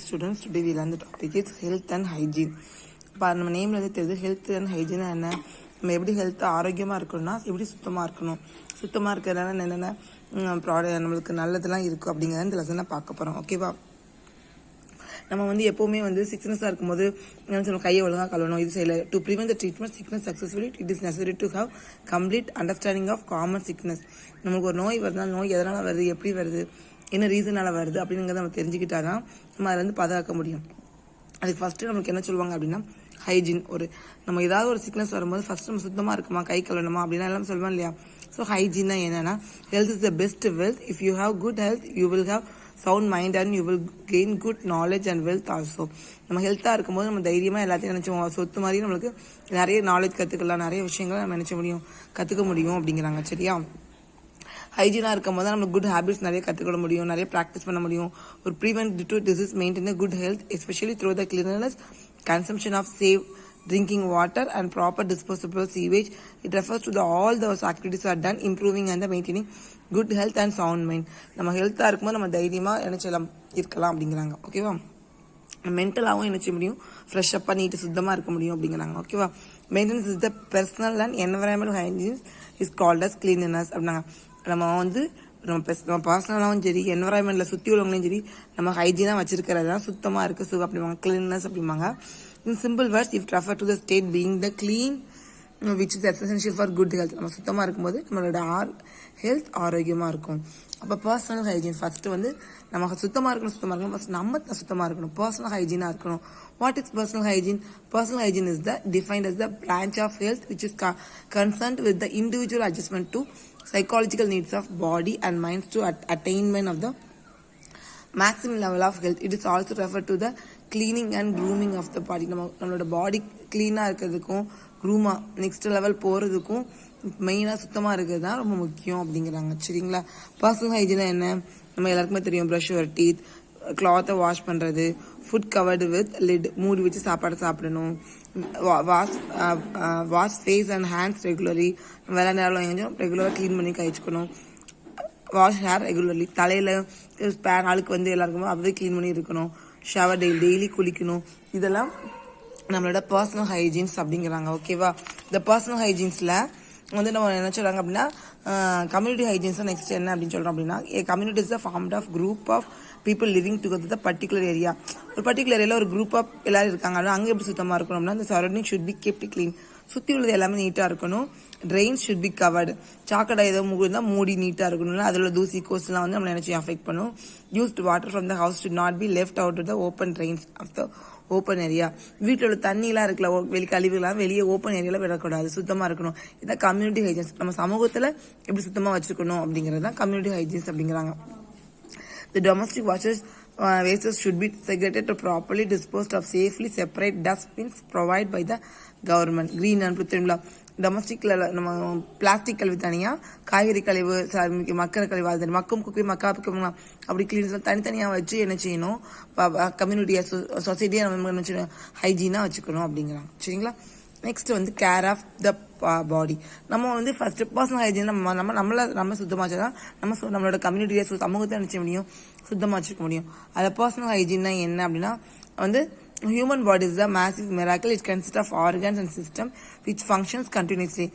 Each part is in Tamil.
students. Today we learn the topic is health and hygiene. இப்போ நம்ம நேம்ல தெரியுது ஹெல்த் அண்ட் ஹைஜீன் என்ன, நம்ம எப்படி ஹெல்த் ஆரோக்கியமாக இருக்கணும்னா எப்படி சுத்தமாக இருக்கணும், சுத்தமாக இருக்கிறதுனால என்னென்ன நம்மளுக்கு நல்லதெல்லாம் இருக்கும் அப்படிங்கிறத இந்த லெசனில் பார்க்க போகிறோம். ஓகேவா? நம்ம எப்போவுமே சிக்னஸாக இருக்கும்போது என்ன சொல்லணும், கையை ஒழுங்காக கழுவணும். இது செய்யலை. To prevent the treatment sickness successfully it is necessary to have complete understanding of common sickness. நமக்கு ஒரு நோய் வருதுனா நோய் எதனால் வருது, எப்படி வருது, என்ன ரீசனால் வருது அப்படிங்கிறத நம்ம தெரிஞ்சுக்கிட்டா தான் நம்ம அதில் பாதுகாக்க முடியும். அதுக்கு ஃபஸ்ட்டு நமக்கு என்ன சொல்லுவாங்க அப்படின்னா ஹைஜீன். நம்ம ஏதாவது ஒரு சிக்னஸ் வரும்போது ஃபர்ஸ்ட் நம்ம சுத்தமாக இருக்குமா, கை கழுவணுமா அப்படின்னா எல்லாம் சொல்லுவோம் இல்லையா. ஸோ ஹைஜீன் தான் என்னன்னா, health is the best wealth. If you have good health you will have sound mind and you will gain good knowledge and wealth also. நம்ம ஹெல்த்தாக இருக்கும்போது நம்ம தைரியமாக எல்லாத்தையும் நினச்சோம் சொத்து மாதிரி நம்மளுக்கு நிறைய நாலேஜ் கற்றுக்கலாம், நிறைய விஷயங்களை நம்ம நினச்ச முடியும், கற்றுக்க முடியும் அப்படிங்கிறாங்க. சரியா? ஹைஜீனாக இருக்கும் போது நம்ம குட் ஹேபிட்ஸ் நிறைய கற்றுக்கொள்ள முடியும், நிறைய ப்ராக்டிஸ் பண்ண முடியும். ஒரு prevent to disease, maintain good health especially through the cleanness, consumption of safe drinking water and proper disposable sewage. It refers to all those activities are done improving and maintaining good health and sound mind. நம்ம ஹெல்த்தாக இருக்கும்போது நம்ம தைரியமாக நினைச்சலாம் இருக்கலாம் அப்படிங்கிறாங்க. ஓகேவா? மென்டலாகவும் நினைச்ச முடியும், ஃப்ரெஷ்ஷப் பண்ணிட்டு சுத்தமாக இருக்க முடியும் அப்படிங்கிறாங்க. ஓகேவா? Maintenance is the personal and environmental hygiene is called as cleanness அப்படின்னாங்க. நம்ம பர்சனலாகவும் சரி, என்வரான்மெண்ட்டில் சுற்றி உள்ளவங்களையும் சரி, நம்ம ஹைஜீனாக வச்சிருக்கிறது தான் சுத்தமாக இருக்குது சுகம் அப்படிம்பாங்க, கிளீன்னஸ் அப்படிம்பாங்க. இன் simple words if refer to the state being the clean which is essential for good health. நம்ம சுத்தமாக இருக்கும்போது நம்மளோட ஹெல்த் ஆரோக்கியமாக இருக்கும். அப்போ பர்சனல் ஹைஜீன் ஃபர்ஸ்ட் நம்ம சுத்தமாக இருக்கணும். ஃபர்ஸ்ட் நம்ம சுத்தமாக இருக்கணும், பர்சனல் ஹைஜீனாக இருக்கணும். What is personal hygiene? Personal hygiene is defined as the branch of health which is concerned with the individual adjustment to psychological needs of body and mind to attainment of the maximum level of health. It is also referred to the cleaning and grooming of the body. நம்மளோட பாடி கிளீனாக இருக்கிறதுக்கும் க்ரூமாக நெக்ஸ்ட் லெவல் போகிறதுக்கும் மெயினாக சுத்தமாக இருக்கிறது தான் ரொம்ப முக்கியம் அப்படிங்கிறாங்க. சரிங்களா? பர்சனல் ஹைஜீனா என்ன, நம்ம எல்லாருக்குமே தெரியும். ப்ரஷ் யுவர் டீத், கிளாத்தை வாஷ் பண்ணுறது, ஃபுட் கவர்டு வித் லிட், மூடி வச்சு சாப்பாடு சாப்பிடணும், wash face and hands regularly, வேலை நேரம் கொஞ்சம் ரெகுலராக க்ளீன் பண்ணி கழிச்சுக்கணும். வாஷ் ஹேர் ரெகுலர்லி, தலையில் ஸ்பேன் ஆளுக்கு எல்லாருக்குமே அப்படியே க்ளீன் பண்ணி இருக்கணும். ஷவர் டெய்லி குளிக்கணும். இதெல்லாம் நம்மளோட பர்சனல் ஹைஜீன்ஸ் அப்படிங்கிறாங்க. ஓகேவா? இந்த பர்சனல் ஹைஜீன்ஸில் நம்ம என்ன சொல்கிறாங்க அப்படின்னா கம்யூனிட்டி ஹைஜீன்ஸ் நெக்ஸ்ட் என்ன அப்படின்னு சொல்கிறோம் அப்படின்னா, community is the formed of group of people living together the particular area. ஒரு பர்டிகுலர் ஏரியாவில் ஒரு குரூப் ஆஃப் எல்லாரும் இருக்காங்க, அங்கே எப்படி சுத்தமாக இருக்கணும் அப்படின்னா, அந்த surrounding should be kept clean. சுற்றி உள்ளது எல்லாமே நீட்டாக இருக்கணும். Drains should be covered. சாக்கடை ஏதோ இருந்தால் மூடி நீட்டாக இருக்கணும், அதில் தூசி கோஸ்லாம் நம்ம நினைச்சு அஃபெக்ட் பண்ணும். Used water from the house should not be left out the open drains of the open area. வீட்டில் உள்ள தண்ணிலாம் இருக்கல, கழிவுலாம் வெளியே ஓப்பன் ஏரியாவில் விடக்கூடாது, சுத்தமாக இருக்கணும். இதான் கம்யூனிட்டி ஹைஜீன்ஸ். நம்ம சமூகத்தில் எப்படி சுத்தமாக வச்சுக்கணும் அப்படிங்கிறது தான் கம்யூனிட்டி ஹைஜீன்ஸ் அப்படிங்கிறாங்க. The domestic wastes should be segregated to properly disposed of safely separate dustbins provided by the government. Green and Pruthimla. டொமஸ்டிக்ல நம்ம பிளாஸ்டிக் கழிவு தனியாக, காய்கறி கழிவு, மக்கள் கழிவு, அது மக்கும் குப்பை மக்காப்புக்கு அப்படி கிளீன் தனித்தனியாக வச்சு என்ன செய்யணும், கம்யூனிட்டியை சொசைட்டியை நம்ம என்ன செய்யணும், ஹைஜீனாக வச்சுக்கணும் அப்படிங்கிறாங்க. சரிங்களா? நெக்ஸ்ட் கேர் ஆஃப் த பாடி. நம்ம ஃபர்ஸ்ட் பர்சனல் ஹைஜீன் நம்ம சுத்தமாக வச்சா நம்மளோட கம்யூனிட்டியை சமூகத்தை நினைச்ச முடியும், சுத்தமாக வச்சுக்க முடியும். அதில் பர்சனல் ஹைஜீன்னா என்ன அப்படின்னா, human body is a massive miracle. It consists of organs and system which functions continuously.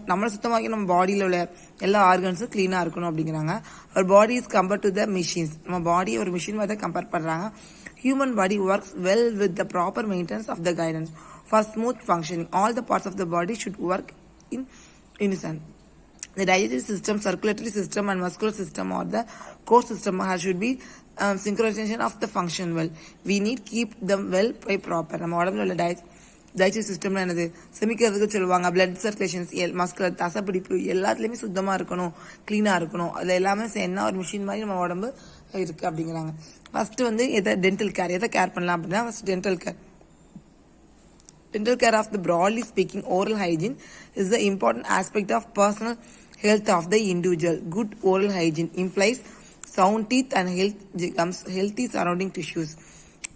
நம்மள சுத்தமாக்கி நம்ம பாடியில் உள்ள எல்லா ஆர்கன்ஸும் கிளீனாக இருக்கணும் அப்படிங்கிறாங்க. our body is compared to the machines. நம்ம பாடி ஒரு மிஷின் மாதிரி கம்பேர் பண்ணுறாங்க. human body works well with the proper maintenance of the guidance for smooth functioning. All the parts of the body should work in unison. The digestive system, circulatory system and muscular system or the core system should be synchronization of the function well. We need keep them well by proper. நம்ம உடம்புல உள்ள டைஜஸ்டிவ் சிஸ்டம்ல என்னது செமிக்கிறதுக்கு சொல்லுவாங்க. பிளட் சர்க்குலேஷன்ஸ், மஸ்குலர் தசைப்பிடிப்பு எல்லாத்துலேயுமே சுத்தமாக இருக்கணும், க்ளீனாக இருக்கணும். அது எல்லாமே என்ன ஒரு மிஷின் மாதிரி நம்ம உடம்பு இருக்குது அப்படிங்கிறாங்க. ஃபர்ஸ்ட் எதை டென்டல் கேர், எதை கேர் பண்ணலாம் அப்படின்னா first dental care. Dental care of the broadly speaking oral hygiene is the important aspect of personal health of the individual. Good oral hygiene implies sound teeth and healthy surrounding tissues.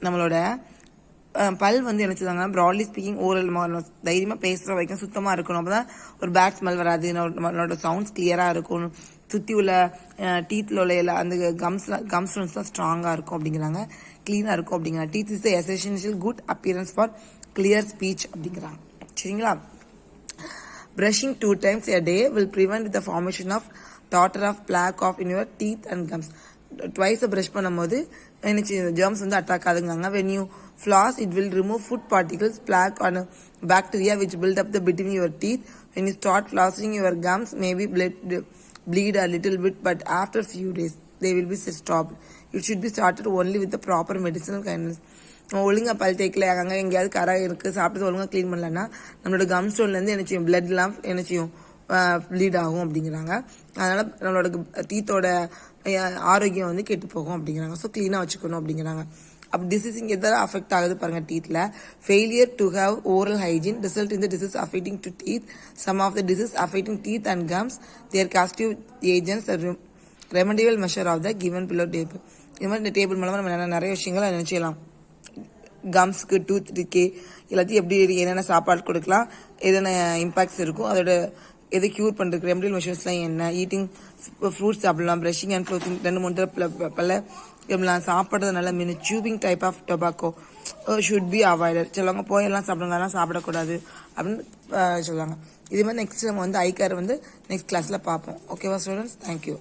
நம்மளோட பல் என்ன சொல்லுவாங்கன்னா, ப்ராட்லி ஸ்பீக்கிங் ஓரல் தைரியமாக பேசுகிற வரைக்கும் சுத்தமாக இருக்கணும். அப்போ தான் ஒரு பேட் ஸ்மெல் வராது, நம்மளோட சவுண்ட்ஸ் கிளியராக இருக்கும், சுற்றி உள்ள டீத்தில் உள்ள அந்த கம்ஸ்லாம் ஸ்ட்ராங்காக இருக்கும் அப்படிங்கிறாங்க. க்ளீனாக இருக்கும் அப்படிங்கிறாங்க. Teeth is the essential good appearance for clear speech அப்படிங்கிறாங்க. சரிங்களா? Brushing 2 times a day will prevent the formation of daughter of plaque of in your teeth and gums. Twice brush பண்ணும்போது எனக்கு germs வந்து அட்டாக் ஆகுதுங்க. When you floss, it will remove food particles, plaque or bacteria which build up the between your teeth. When you start flossing, your gums may be bleed a little bit, but after few days they will be stopped. It should be started only with the proper medicinal kindness. ஒழுங்காக பல் தேய்க்கல அங்கே எங்கேயாவது கரை இருக்குது, சாப்பிட்டது ஒழுங்காக க்ளீன் பண்ணலன்னா நம்மளோட கம் ஸ்டோன்லேருந்து என்ன செய்யும், பிளட்லாம் என்ன செய்யும், ப்ளீட் ஆகும் அப்படிங்கிறாங்க. அதனால் நம்மளோட டீத்தோட ஆரோக்கியம் வந்து கெட்டு போகும் அப்படிங்கிறாங்க. ஸோ க்ளீனாக வச்சுக்கணும் அப்படிங்கிறாங்க. அப்போ டிசீஸ் இங்கே எதாவது அஃபெக்ட் ஆகுது பாருங்கள் டீத்தில். Failure to have oral hygiene result in the disease affecting to teeth. Some of the disease affecting teeth and gums their causative agents remedial measure of the given below table. இது மாதிரி இந்த டேபிள் மூலமாக நம்ம நிறைய விஷயங்களை நினைச்சிடலாம். கம்ஸ்க்கு, டூத் டிக்கே எல்லாத்தையும் எப்படி என்னென்ன சாப்பாடு கொடுக்கலாம், என்னென்ன இம்பாக்ட்ஸ் இருக்கும், அதோட எதை க்யூர் பண்ணுறதுக்கு ரெமடியல் மெஷர்ஸ்லாம் என்ன, ஈட்டிங் ஃப்ரூட்ஸ் சாப்பிடலாம், ப்ரஷிங் அண்ட் க்ளோத்திங் 2-3 பல எப்படிலாம் சாப்பிட்றது நல்லா மீன். Chewing type of tobacco should be avoided. சிலவங்க போயெல்லாம் சாப்பிடுங்க, அதெல்லாம் சாப்பிடக்கூடாது அப்படின்னு சொல்லுவாங்க. இதே மாதிரி நெக்ஸ்ட் நம்ம வந்து ஐ கேர் வந்து நெக்ஸ்ட் கிளாஸில் பார்ப்போம். ஓகேவா ஸ்டூடெண்ட்ஸ்? தேங்க்யூ.